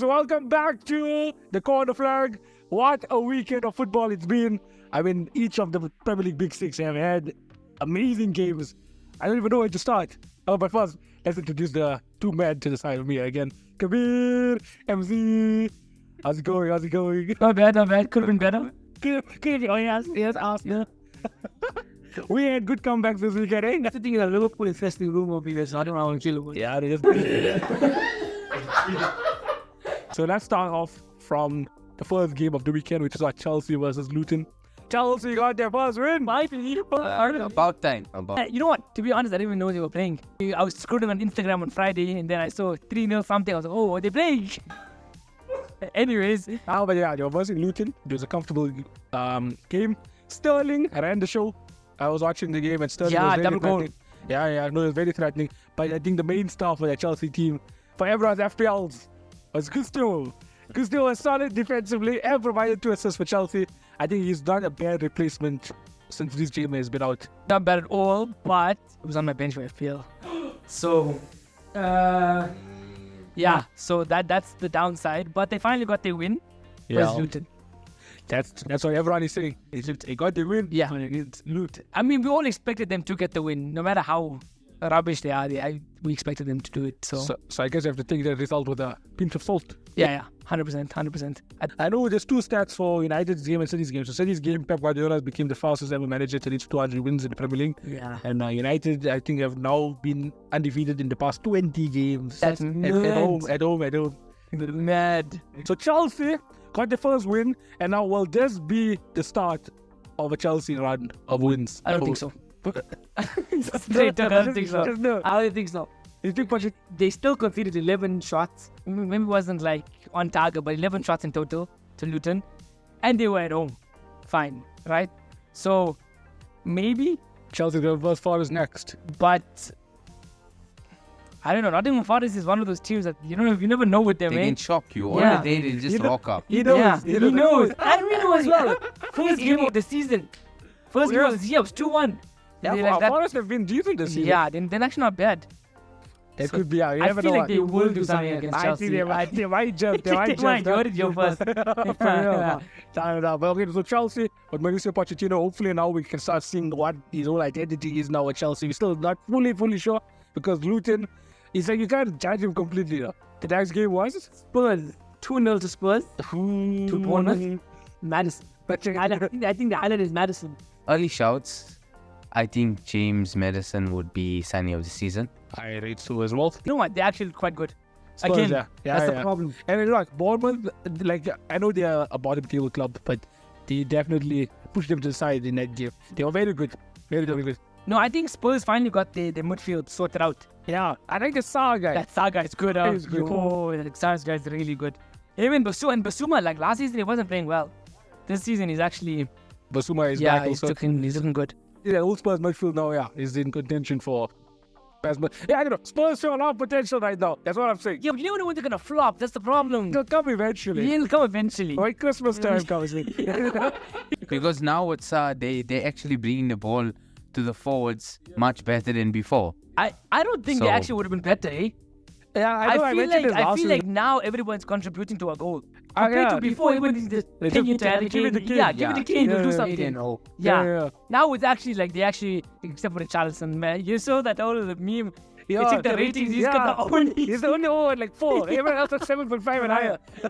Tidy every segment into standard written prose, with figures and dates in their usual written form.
boys, welcome back to the Corner Flag. What a weekend of football it's been. I mean, each of the Premier League Big Six have had amazing games. I don't even know where to start. Oh, but first, let's introduce the two men to the side of me again. Khabeer, MZ. How's it going? Not bad. Could have been better. Oh, yes, Arsenal. We had good comebacks this weekend, eh? Sitting in a Liverpool infesting room over here, so I don't know how to chill with it. Yeah, they just... So let's start off from the first game of the weekend, which is our Chelsea versus Luton. Chelsea got their first win. About time. You know what? To be honest, I didn't even know they were playing. I was scrolling on Instagram on Friday, and then I saw 3-0 something. I was like, oh, are they playing? Anyways. But yeah, they were versus Luton. It was a comfortable game. Sterling ran the show. I was watching the game and Sterling was very threatening. Yeah, no, it was very threatening. But I think the main star for the Chelsea team, for everyone's FPLs, was Cristiano. Cristiano was solid defensively and provided 2 assists for Chelsea. I think he's not a bad replacement since this game has been out. Not bad at all, but it was on my bench for FPL. So, yeah, so that's the downside. But they finally got their win versus Luton. That's what everyone is saying. They got the win. Yeah. It's Luton. I mean, we all expected them to get the win. No matter how rubbish they are, we expected them to do it. So I guess you have to take the result with a pinch of salt. Yeah, 100%. I know there's 2 stats for United's game and City's game. So City's game, Pep Guardiola became the fastest ever manager to reach 200 wins in the Premier League. Yeah. And United, I think, have now been undefeated in the past 20 games. That's at home. Mad. So Chelsea got the first win, and now will this be the start of a Chelsea run of wins? I don't think so. Straight up, I don't think so. No. I don't think so. You think they still conceded 11 shots. Maybe it wasn't like on target, but 11 shots in total to Luton. And they were at home. Fine, right? So, maybe. Chelsea go versus Forest next. But, I don't know. Nottingham Forest is one of those teams that you never know with them, They eh? can shock you. Yeah. All the day they just rock up. He knows. He knows. And we know as well. First game of the season. First game of the season, it was 2-1. Yeah, Forest have been decent this season. Yeah, they're actually not bad. It could be. Yeah, you I never feel know like they will do something against Chelsea. I think they might jump. They might You jump. heard it here first. But okay, so Chelsea, with Mauricio Pochettino, hopefully now we can start seeing what his whole identity is now at Chelsea. We're still not fully sure because Luton, it's like you can't judge him completely. The next game was Spurs. 2-0 to Spurs. To Bournemouth. Madison. I think the highlight is Madison. Early shouts. I think James Madison would be signing of the season. I rate so as well. You know what? They're actually quite good. Spurs, Again, that's the problem. And look, Bournemouth, like I know they are a bottom table club, but they definitely pushed them to the side in that game. They were very good. Very good. No, I think Spurs finally got their midfield sorted out. Yeah, I like the Sarr guy. That Sarr guy is good. He's good. Oh, that Sarr guy is really good. Even Basuma, like last season, he wasn't playing well. This season, he's actually... Basuma is back also. He's looking good. Yeah, old Spurs midfield now, is in contention for best. Yeah, I don't know. Spurs show a lot of potential right now. That's what I'm saying. Yeah, but you never know when they're going to flop. That's the problem. They'll come eventually. He'll come eventually. When Christmas time comes in. Because now what's they actually bringing the ball to the forwards much better than before. I don't think they actually would have been better, eh? Yeah, I feel like now everyone's contributing to a goal. Compared to before, even just give it to Kane. Yeah, give it to Kane to do something. Yeah. Now it's actually like they actually, except for the Charleston, man. You saw that all of the meme. They check the ratings. He's got the only. He's the only one like 4. Everyone else is 7.5 and higher. I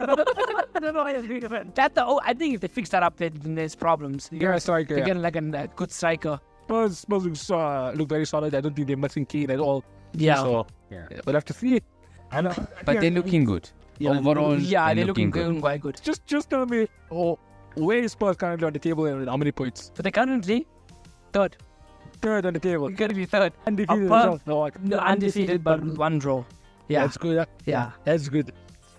don't know why that's the. I think if they fix that up, then there's problems. Yeah, striker. They get like a good striker. Spurs look very solid. I don't think they're missing Kane at all. Yeah. So we'll have to see. I know. But they're looking good. Overall, they're looking quite good. Just tell me, where is Spurs currently on the table and how many points? So they're currently third. Third on the table. Currently third. Undefeated. No, undefeated, but with 1 draw. Yeah. That's good. Yeah. That's good.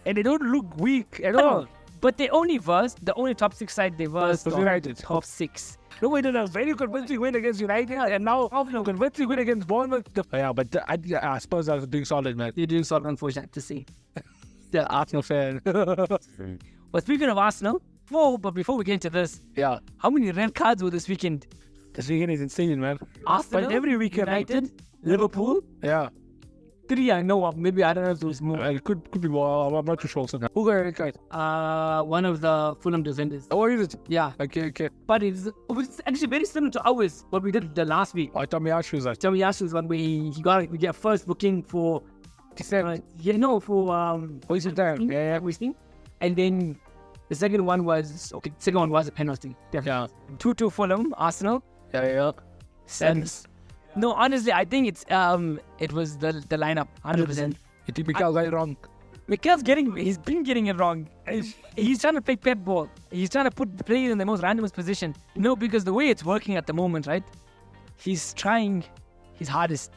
And they don't look weak at all. But they only versed, the only top 6 side they versed was United. Top 6. No, we did a very convincing win against United, and now a convincing win against Bournemouth. But Spurs are doing solid, man. They're doing solid, unfortunate to see. They're Arsenal fan. But speaking of Arsenal, before we get into this, how many red cards were this weekend? This weekend is insane, man. Arsenal, but every weekend, United, Liverpool. Yeah. 3 I know of. Maybe I don't know if there was more. It could be more. I'm not too sure. Who got it right? One of the Fulham defenders. Oh, is it? Yeah. Okay. But it's actually very similar to ours, what we did the last week. Oh, Tomiyasu's that. Tomiyasu's one where he got a first booking for December. Wasting time. Yeah. Wasting. And then the second one was a penalty. Yeah. 2-2 Fulham, Arsenal. Yeah. Sense. No, honestly, I think it was the lineup, 100%. You think Mikel got it wrong? He's been getting it wrong. He's trying to play pep ball. He's trying to put the players in the most randomest position. No, because the way it's working at the moment, right? He's trying his hardest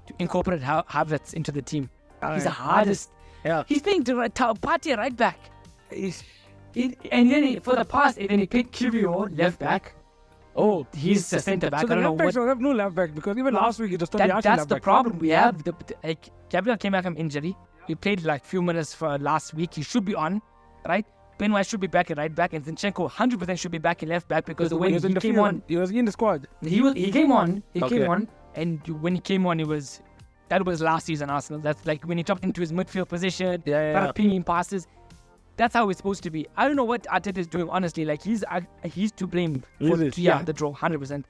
to incorporate Havertz into the team. He's the hardest. Yeah. He's playing Partey right back. And then for the past, and then he picked Kivio left back. Oh, he's a centre back. So the left backs don't have no left back because even last week he just left back. That's the problem we have. Gabriel came back from injury. He played like few minutes for last week. He should be on, right? Ben White should be back at right back, and Zinchenko 100% should be back at left back because the way he came on, he was in the squad. He came on. Came on, and when he came on, that was last season Arsenal. That's like when he dropped into his midfield position, started pinging passes. That's how it's supposed to be. I don't know what Arteta is doing, honestly. Like, he's to blame for the draw, 100%.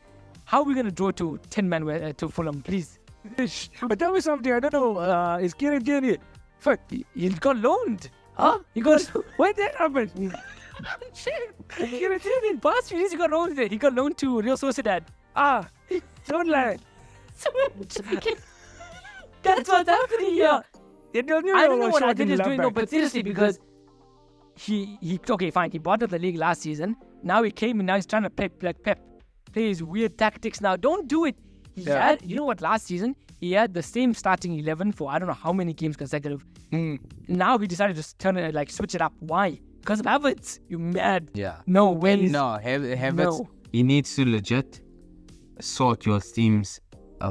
How are we going to draw to 10-man to Fulham, please? But tell me something, I don't know, is Kieran Tierney? Fuck, he got loaned. Huh? Why did that happen? Shit. Kieran Tierney, past few years he got loaned. He got loaned to Real Sociedad. Don't lie. That's what's happening here. I don't know what Arteta is doing, but seriously, because he fine. He bought up the league last season. Now he came and now he's trying to play like Pep. Play his weird tactics now. Don't do it. You know what? Last season he had the same starting 11 for I don't know how many games consecutive. Now he decided to turn it switch it up. Why? Because of Havertz. You mad? Yeah. No way. No, Havertz. He needs to legit sort your team's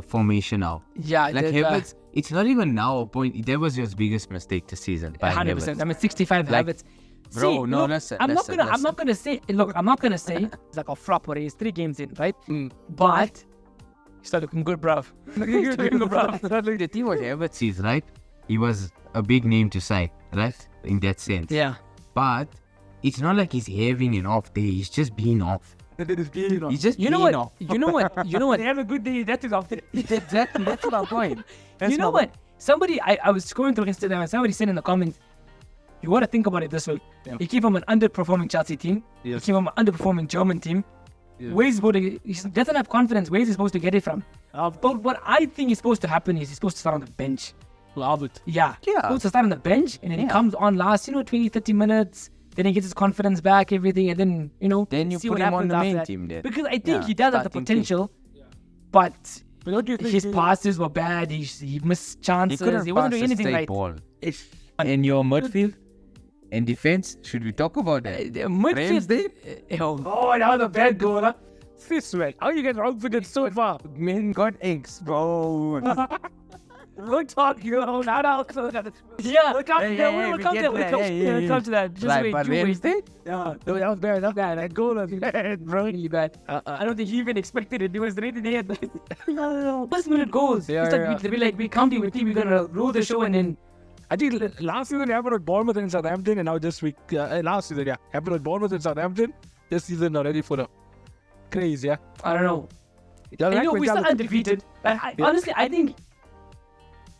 formation out. Yeah. Like Havertz. It's not even now a point. That was his biggest mistake this season. 100%. I mean, 65 Havertz. Bro, no, listen. I'm not gonna say it's like a flop or he's 3 games in, right? But he started looking good, bruv. The thing with Havertz is, right? He was a big name to sign, right? In that sense. Yeah. But it's not like he's having an off day. He's just being off. He's just being off. You know what? They have a good day. That is off. Exactly. That's my point. You know what? Somebody, I was scrolling through Instagram and somebody said in the comments, you want to think about it this way. Yeah. He came from an underperforming Chelsea team. Yes. He came from an underperforming German team. Yeah. Where he doesn't have confidence. Where is he supposed to get it from? But what I think is supposed to happen is he's supposed to start on the bench. Love it. Yeah. He's supposed to start on the bench and then he comes on last, 20, 30 minutes. Then he gets his confidence back, everything. And then, then you see put what him on the main that. team there. Because I think he does have the potential. But his passes were bad. He missed chances. He wasn't doing anything right. Ball. In your midfield and defense, should we talk about that? Midfield. Oh, that was a bad goal. Huh? This way. How you get outfitted so far? Men got eggs, bro. We'll talk, not out. Yeah, we'll come to that. Just wait, Yeah, that was bad. That goal was really bad. I don't think he even expected it. It was right in the head. First minute goals. We counting with team. We're gonna rule the show and then. I think last season it happened with Bournemouth and Southampton, and now this week, last season, happened with Bournemouth and Southampton. This season already for the craze, I don't know. We're still undefeated. Honestly, I think.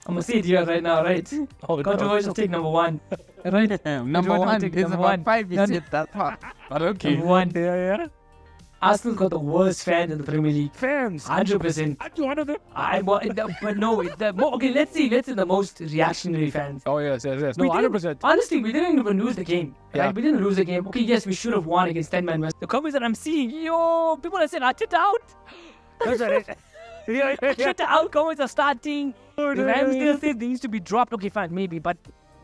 I'm gonna say it here right now, right? Controversial take number 1. Right? Number 1. There's about 5 years that far. But okay. Number 1. Yeah. Arsenal's got the worst fans in the Premier League. Fans? 100%. Aren't you one of them? But no, let's see the most reactionary fans. Oh, yes. No, 100%. Honestly, we didn't even lose the game. Right? Yeah. We didn't lose the game. Okay, yes, we should have won against 10-man West. The comments that I'm seeing, people are saying, Arteta out. That's right. Arteta out, comments are starting. The Ramsdale said they used to be dropped. Okay, fine, maybe, but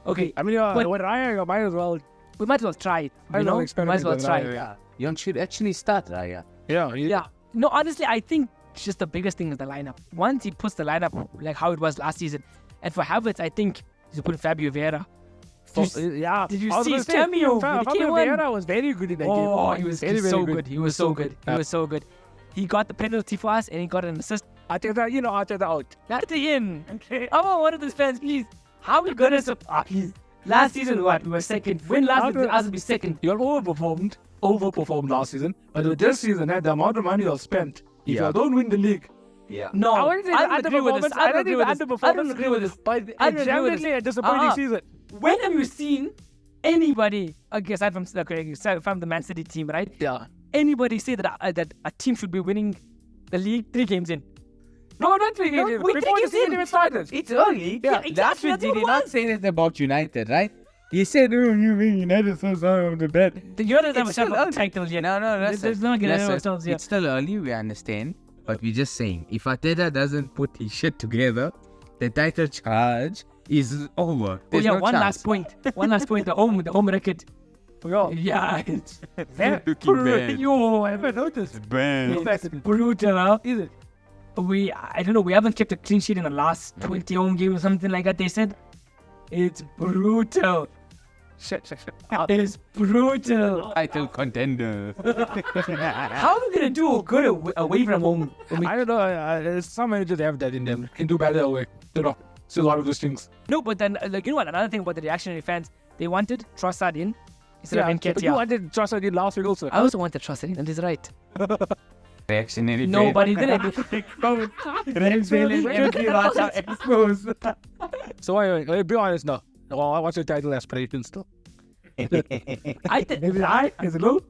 okay. I mean, with Raya, might as well. We might as well try it. We might as well try it. Yeah. You should actually start Raya. Yeah. No, honestly, I think just the biggest thing is the lineup. Once he puts the lineup like how it was last season, and for Havertz, I think he's put Fabio Vieira. Did you see his cameo? Fabio Vieira was very good in that game. Oh, he was so good. He was so good. He got the penalty for us, and he got an assist. Arteta out. That's the in. Okay. I want one of those fans, please. How we gonna please? Last season, what? We were second. When last season, us be second. You overperformed last season. But with this season, the amount of money you've spent, if you don't win the league. Yeah. No, I wouldn't say I don't agree with this. I don't agree with this. I don't agree with this. But it's definitely a disappointing season. When have you seen anybody, aside from the Man City team, right? Yeah. Anybody say that a team should be winning the league 3 games in? No, not 3 games in. Before the season even started. It's early. Yeah, exactly. Did he not say that about United, right? He said, "Oh, you mean United so sorry on the bed." The United have a shot of titles yet. No, There's not gonna have ourselves yet. It's still early. We understand, but we're just saying, if Arteta doesn't put his shit together, the title charge is over. There's no one chance. last point. The home record. Yeah, it's Yo, I haven't noticed. It's brutal, huh? Is it? I don't know. We haven't kept a clean sheet in the last 20 home games or something like that. They said it's brutal. Shit. It is brutal. Title contender. How are we gonna do good away from home? I don't know. Some managers have that in them. Can do better away. Don't know. Still a lot of those things. No, but then you know what? Another thing about the reactionary fans, they wanted Trossard in instead of Nketiah. But you wanted Trossard in last week also. I also wanted Trossard in, and he's right. Reactionary. No, but he didn't. So anyway, be honest now. What's your title aspiration still? Is it low?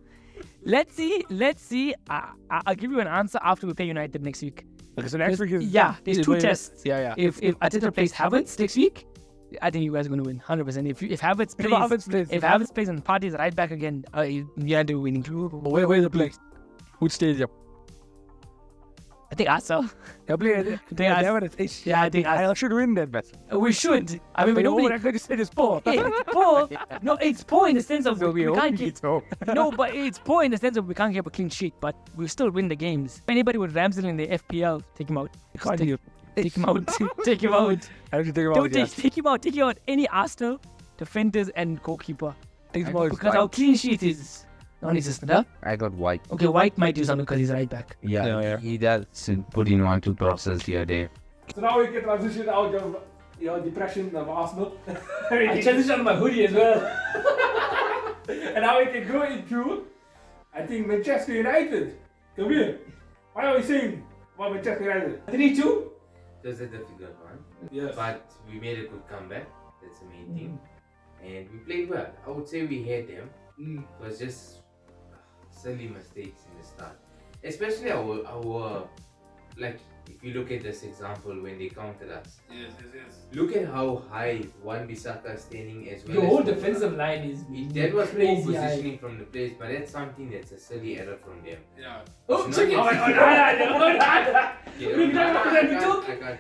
Let's see. I'll give you an answer after we play United next week. Okay, so next week is... Yeah, there's 2 tests. Yeah. If Arteta plays Havertz next week, I think you guys are going to win 100%. If Havertz plays and Partey's right back again, United will winning. But where's the place? Which stadium? I think Arsenal. I think I should win that bet. We should. I mean, you said it's poor. It's poor. No, it's poor in the sense of we can't keep. No, but it's poor in the sense of we can't keep a clean sheet, but we still win the games. If anybody with Ramsdale in the FPL, take him out. Take him out. Take him out. How did you take him out? Take him out. Take him out. Any Arsenal defenders and goalkeeper. Take him out. Because our clean sheet is non-existent, huh? I got White. Okay, White might do something because he's right back. Yeah. He does put in 1-2 crosses here there. So now we can transition out of depression of Arsenal. I transitioned out of my hoodie as well. And now we can go into, I think, Manchester United. Khabeer, what are we saying about Manchester United? 3-2? It was a difficult one. Yes. But we made a good comeback. That's the main thing. And we played well. I would say we had them. It was just silly mistakes in the start. Especially our like, if you look at this example when they counted us. Yes. Look at how high Wan-Bissaka is standing as well. Your whole defensive line is that was poor crazy positioning from the players, but that's something that's a silly error from them. Yeah. Oh, check it!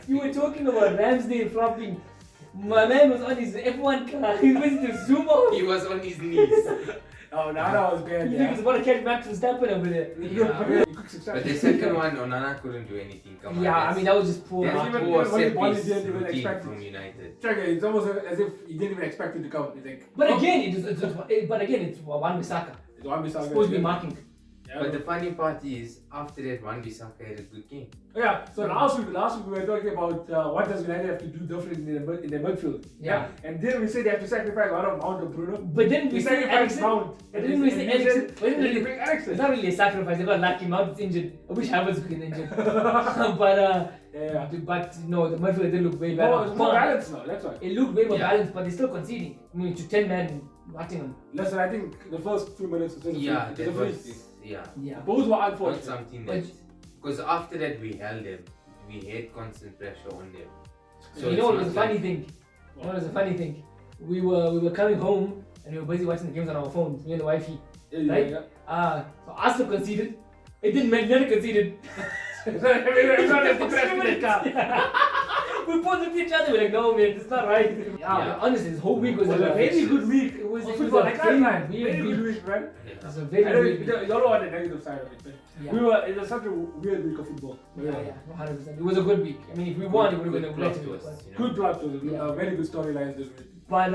You were talking about Ramsdale flopping. My man was on his F1 car. He was to zoom out. He was on his knees. Oh, that was bad. He was about to catch Max Verstappen over there. Yeah. But the second one, Onana couldn't do anything. Come on, I mean, that was just poor. That's even poor when Bali set-piece didn't even routine expect from it. United. Check it. It's almost as if he didn't even expect it to come. He's like, But again, it's Wan-Bissaka. it's Wan-Bissaka. Supposed to be marking. Yeah. But the funny part is, after that, Wan-Bissaka had a good game. Yeah, so last week we were talking about what does United have to do different in the midfield. Yeah. And then we said they have to sacrifice a lot of Mount of Bruno. But then we said sacrifice Eriksen. Mount. But then we said Eriksen. Then they bring Eriksen. It's not really a sacrifice. They got lucky. Mount is injured. I wish Havertz could get injured. But no, the midfield did look way better. It's more balanced now, that's why. It looked way more balanced, but they're still conceding. I mean, to 10 men Nottingham. Listen, I think the first few minutes was both were Not unfortunate. something that, because after that we held them, we had constant pressure on them. So you know what was a funny thing? We were coming home and we were busy watching the games on our phones, me and the wifey. Right? So Arsenal conceded. It didn't make United conceded. We both looked at each other, we're like, no man, it's not right. Yeah. Honestly, this whole week was a very good week. It was a very good week, right? It was a very good week. You don't know what the negative side of it, but it was such a weird week of football. Yeah, 100%. It was a good week. I mean, if we won, it would have been a plot great week. Good plot to it. Very good storylines this week. But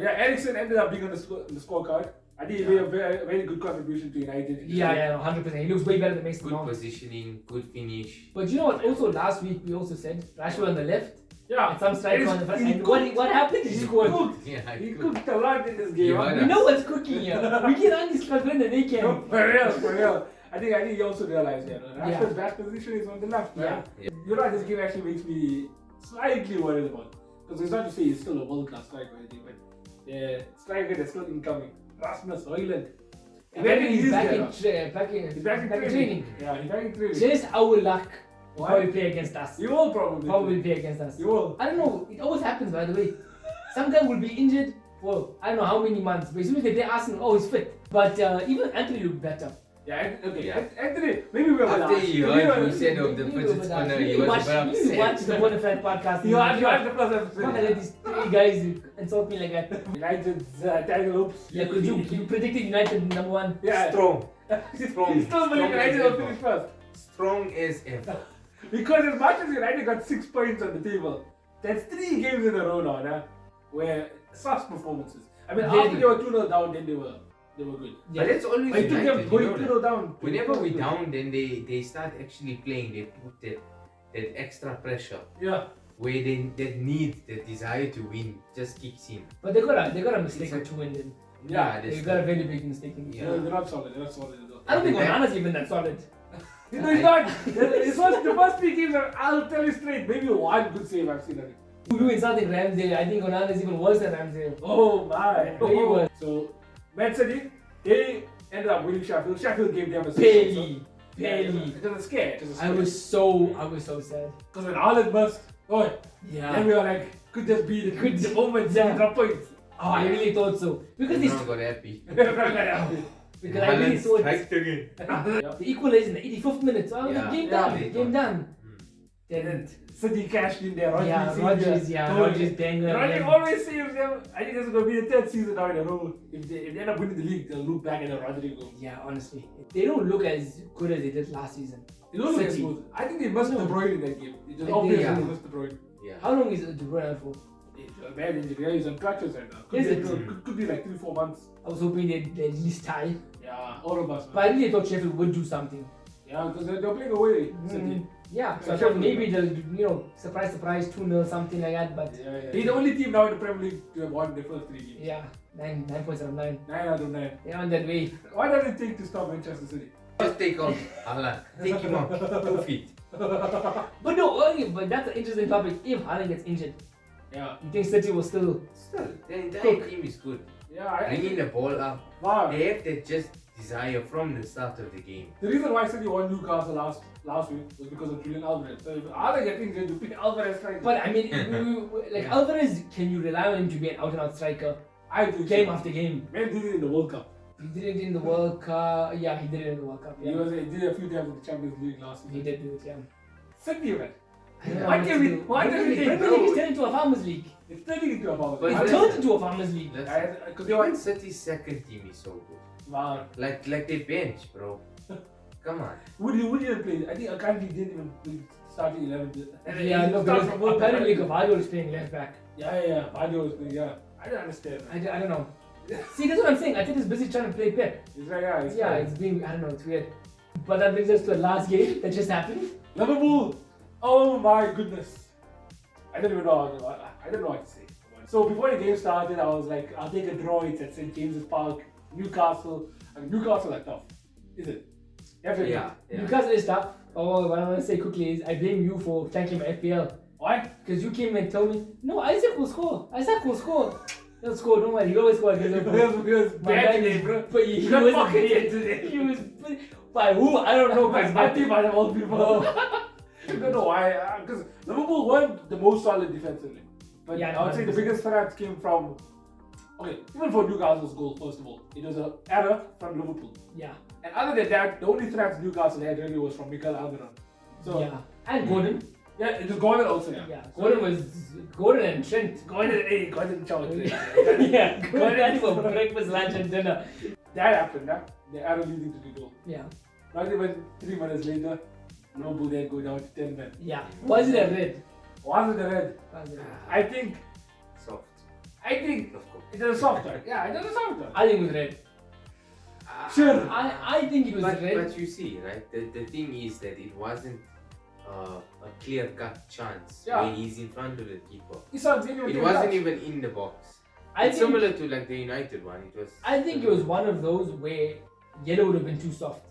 yeah, Eriksen ended up being on the scorecard. I think he made a very good contribution to United. Yeah, 100%. He looks way better than Mason Good Mount. positioning, good finish. But you know what? Also, last week we also said Rashford on the left. Yeah. And some striker on the front. And what happened? He scored. Yeah, He cooked a lot in this game. You huh? heard We know what's cooking here. We can only confident that they can. No, for real. I think he also realized that Rashford's best position is on the left, man. Yeah. You know, this game actually makes me slightly worried about. Because it's not to say he's still a world-class striker or anything, but the striker that's still incoming, Rasmus Højlund. He's back in He's back in training. Yeah, he's back in training. Just our luck will probably play against us. You will probably play against us. You will. I don't know. It always happens, by the way. Some guy will be injured for I don't know how many months, but as soon as they play Arsenal, oh, he's fit. But even Anthony looked better. Yeah, okay. Yeah. Anthony, maybe we're After you heard you said of the fidget spinner, you was about You upset. watch the Bonafide podcast. You watch the first episode. Not let these three guys insult me like that. United's title hopes. Yeah, because you predicted United number 1. Yeah. Strong. Strong. He still believe United will finish first. Strong as ever. Because as much as United got 6 points on the table, that's 3 games in a row now, where sus performances. I mean, after they were 2-0 down, then they were good. But that's always It took them United, going you know 2-0 that. down. Whenever we down, then they start actually playing. They put that extra pressure. Yeah. Where that need, that desire to win just kicks in. But they got a mistake or two in them. Yeah, They got a very big mistake in Yeah. They're not solid. They're not solid at all. I don't think Onana's even that solid. No, he's not. The first 3 games are, I'll tell you straight, maybe one good save I've seen of it. You insulting Ramsdale. I think Onana's even worse than Ramsdale. Oh my. Way worse. So, Man City, they ended up winning Sheffield. Sheffield gave them a Barely. It was a scare. I was so sad. Because when Haaland must, then Yeah. we were like, could just be the moment Yeah. City drop points. Oh, I really thought so. Because Everyone got happy. because I really Haaland thought striked again. they equalized in the 85th minute. So I was like, Yeah. game Yeah, done. they Game thought. done. And then City cashed in there. Rodgers banger. Rodgers again. always saves them. I think this is going to be the 3rd season now in a row. If they end up winning the league, they'll look back at the Rodrigo. Yeah, honestly. They don't look as good as they did last season. It looks like City. smooth. I think they must No. De Bruyne in that game. It was They- obvious yeah. they must De Bruyne. Yeah. How long is De Bruyne out for? It's a bad injury. He's on crutches right now. Is it? Could be like 3-4 months. I was hoping they'd at least tie. Yeah, all of us. But I really thought Sheffield would do something. Yeah, because they're playing away. City. Yeah, so I Yeah, thought Sheffield. maybe they'll, surprise, 2-0, something like that. But Yeah. He's the only team now in the Premier League to have won the first 3 games. yeah, 9 points out of 9. 9 out of 9. They're on that way. Why does it take to stop Manchester City? Just take off Haaland. Take him out. 2 feet. But no, okay, but that's an interesting topic. If Haaland gets injured, Yeah. you think City will still? Still, the entire Cook. team is good. Yeah, I Bringing the ball up. wow. They have that just desire from the start of the game. The reason why City won Newcastle last week was because of Julian Alvarez. So if Alvarez gets injured, you pick Alvarez trying to. But I mean, like Yeah. Alvarez, can you rely on him to be an out-and-out striker, I think game so. after game? Man did it in the World Cup. He did it in the World Cup. Yeah, he did it in the World Cup. He Yeah, did it a few times in the Champions League last he season. did do it. Yeah. City, man. I don't know Why what can't to we- do. why can't we Premier take League those? is turned into a farmers league. It's turning into a power. But It it's turned into a farmers league. Because they Even want. City's second team is so good. Wow. Like they bench, bro. Come on. Would you play? I think Akanji didn't even play starting 11. Yeah, no, Start because from World Cup. apparently Cavallo is playing left back. Yeah. Badio was playing, yeah. I don't understand. I don't know. See, that's what I'm saying. I think he's busy trying to play Pep. It's like, yeah, Yeah, it's being, I don't know, it's weird. But that brings us to the last game that just happened. Liverpool. Oh my goodness. I don't even know. I don't know what to say. So before the game started, I was like, I'll take a draw. It's at St. James's Park, Newcastle. I mean, Newcastle are tough. Is it? Definitely. Yeah. Newcastle is tough. Oh, what I want to say quickly is I blame you for tanking my FPL. Why? Because you came and told me, no, Isaac will score. Isaac will score. He'll score, don't worry. He always scores against Liverpool. Because My bad guy today, is- bro. But he You got was fucking hit today. He was by who? I don't know. Because my team are the old people. I don't know why. Because Liverpool weren't the most solid defensively. But Yeah, I would say the 100%. biggest threat came from. Okay, even for Newcastle's goal, first of all, it was an error from Liverpool. Yeah. And other than that, the only threats Newcastle had really was from Mikel Almiron. So Yeah. And Gordon. yeah, it was Gordon also. Yeah. Yeah. Gordon and Trent. Gordon chow. Yeah. Gordon for breakfast, lunch, and dinner. That happened. The error leading to the goal. Yeah. Not even 3 minutes later, Liverpool then go down to 10 men. Yeah. Was it a red? Was it a red? Was it a red? I think Soft. it was a soft one. Yeah, it was a soft one. I think it was red. Sure. I think it was red. But you see, right? The thing is that it wasn't a clear-cut chance where he's in front of the keeper. It wasn't even in the box. It's similar to like the United one. It was. I think it was one of those where yellow would have been too soft.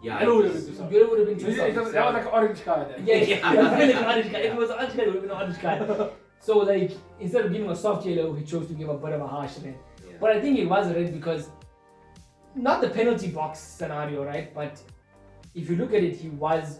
Yeah, Yellow would have been too soft. Yellow would have been too soft. That was like an orange card. Then. Yeah, it was like an orange card. If it was an orange card, it would have been an orange card. So like instead of giving a soft yellow, he chose to give a bit of a harsh red. Yeah. But I think it was a red because not the penalty box scenario, right? But if you look at it, he was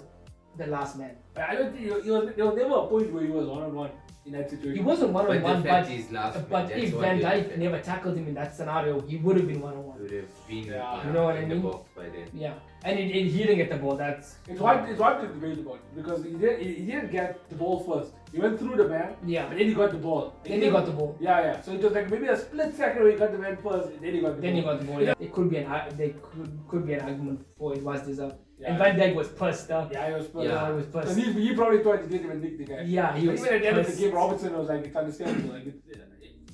the last man. I don't think there was never a point where he was one-on-one in that situation. He wasn't one-on-one, but if Van Dijk never tackled him in that scenario, he would have been one-on-one. Would have been you know what I in mean? the box by then. Yeah, and he didn't get the ball. That's it's hard to debate about because he didn't get the ball first. He went through the man, yeah, but then he got the ball. Then he got the ball. Yeah. So it was like maybe a split second where he got the man first, and then he got the ball. Then he got the ball. Yeah. It could be an argument for it was deserved. Yeah. And Van Dijk was pissed up. Yeah, he was pissed. Yeah, he was pissed. Because he probably thought he didn't even nick the guy. Yeah, he was even at the end of the pissed. game, Robertson was like, it's understandable. Like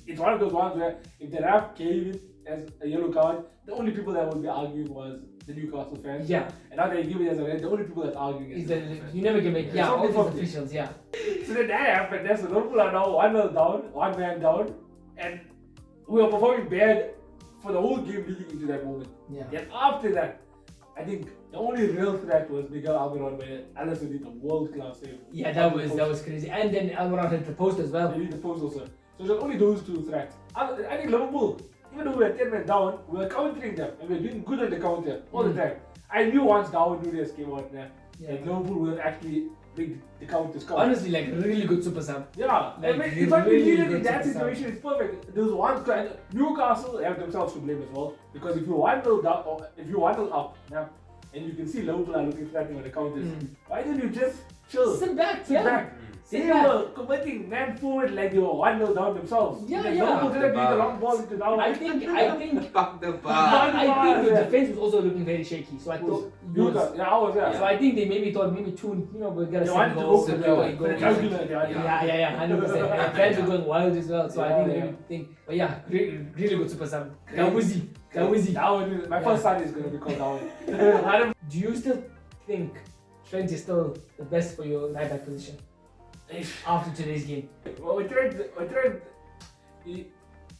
it's one of those ones where if the ref gave it as a yellow card, the only people that would be arguing was the Newcastle fans. Yeah. And now they give it as a red, the only people that's arguing is the fans. You never can make all these officials, yeah. So then that happened. That's Liverpool are now 1-0 down, one man down, and we were performing bad for the whole game leading into that moment. Yeah. Then after that, I think the only real threat was Miguel Almiron where Alisson did a world-class save. Yeah, that was crazy. And then Almiron hit the post as well. They did the post also. So it was only those two threats. I think Liverpool, even though we were 10 men down, we were countering them and we were doing good on the counter all the time. I knew once Darwin Nunez came out there, that Liverpool will actually bring the counter score. Honestly, like really good super sub. Yeah, Like, if I really needed good in that super sub. situation, it's perfect. There's one guy, Newcastle have themselves to blame as well because if you 1-0 down or if you 1-0 up, yeah, and you can see Liverpool are looking threatening on the counters, why don't you just chill? Sit back, Sit back. They were committing man forward like they were 1-0 down themselves. Yeah. Liverpool didn't need the long ball into down. I think Fuck the bar. I think the defense was also looking very shaky. So I thought So I think they maybe thought two, we'll get a second goal. For the jugular, Yeah, 100%. Fans were going wild as well. So I think they think, but yeah, really good super sub. Kawizi. My first son is going to be called Darwin. Do you still think Trent is still the best for your right back position after today's game? Well, we tried,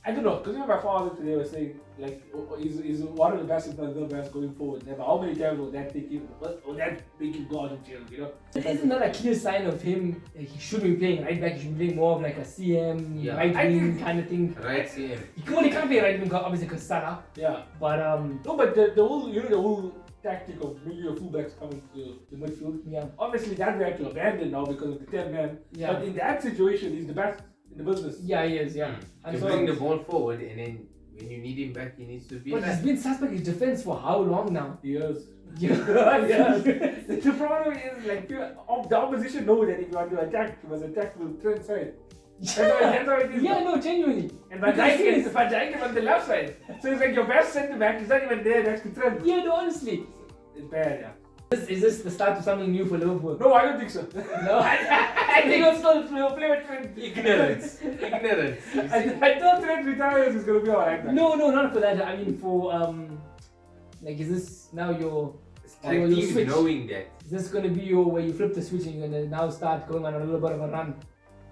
I don't know, because even my father today was saying, like, he's one of the best, if not the best, going forward. But how many times will that take him, will that make him go out of jail, you know? Isn't that a clear sign of him? Like, he should be playing right back, he should be playing more of like a CM, right wing kind of thing. Right CM. He can't play right wing, obviously, because Salah. Yeah. But, no, but the whole tactic of bringing your fullbacks coming to the midfield, obviously that we had to abandon now because of the 10 man. Yeah. But in that situation, he's the best in the business. Yeah, he is, To bring the ball forward and then when you need him back, he needs to be But he's been suspect in defense for how long now? Years. Yeah. The problem is, like, the opposition know that if you want to attack, you must attack with Trent side. That's how it is. Yeah, no, genuinely. And Van Dijk is on the left side. So it's like your best centre back is not even there next to Trent. Yeah, no, honestly. It's bad, yeah. Is this the start of something new for Liverpool? No, I don't think so. No, I think we'll still play with Trent. Ignorance. I thought Trent retires is going to be alright. No, not for that. I mean, for like, is this now your teams switch? knowing that. Is this going to be your where you flip the switch and you're going to now start going on a little bit of a run?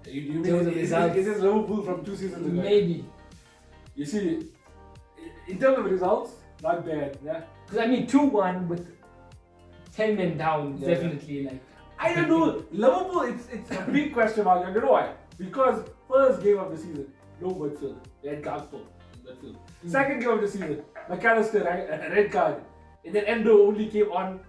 You mean is this Liverpool from 2 seasons ago? Maybe. You see, in terms of results, not bad, yeah. Because I mean, 2-1 with 10 men down, definitely like. I don't know. Liverpool, it's a big question mark. I don't know why. Because first game of the season, no midfield. Red card for midfield. Second game of the season, McAllister red card, and then Endo only came on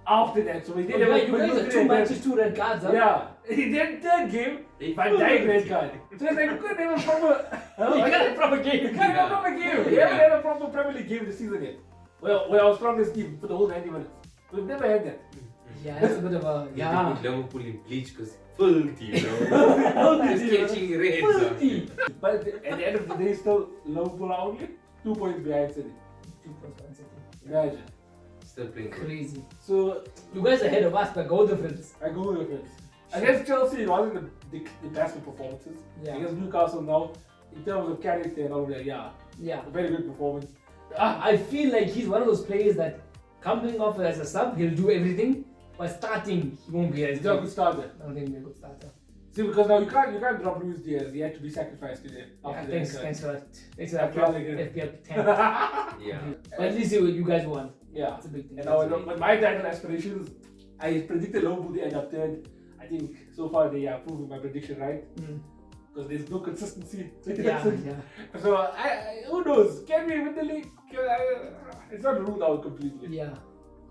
after that. So we did you guys are 2 matches, 2 red cards, huh? Yeah. Then third game, Van Dijk red card. So it's like we couldn't have a proper. You can't have a proper game. You can't have a proper game. We haven't had a proper Premier League game this season yet. Well, we're our strongest team for the whole 90 minutes. We've never had that. Yeah, that's a bit of a Yeah. Liverpool in bleach because filthy, bro. Just catching reds. But at the end of the day, still Liverpool are only 2 points behind City. 2 points behind City. Imagine. Still playing Crazy. So you guys are ahead of us by goal difference. I go with it. Against Chelsea, it wasn't the best of performances. Yeah. Against Newcastle now, in terms of character and all that, Yeah. a very good performance. I feel like he's one of those players that coming off as a sub, he'll do everything, but starting, he won't be as He's not a good starter. I don't think he'll be a good starter. See, because now you can't drop Luis Diaz. He had to be sacrificed today. Yeah, thanks for that. Thanks for I that. feel like it. FPL 10. Yeah. But at least you guys won. Yeah. That's a big thing. And now, but my title aspirations, I predicted Liverpool to end up third. I think so far they are proving my prediction right. Because there's no consistency. Yeah. So who knows? Can we win the league? It's not ruled out completely. Yeah.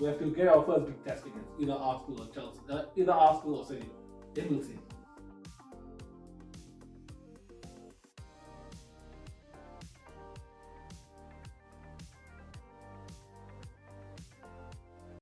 We have to get our first big test against either Arsenal or Chelsea. Either Arsenal or City. Then we'll see.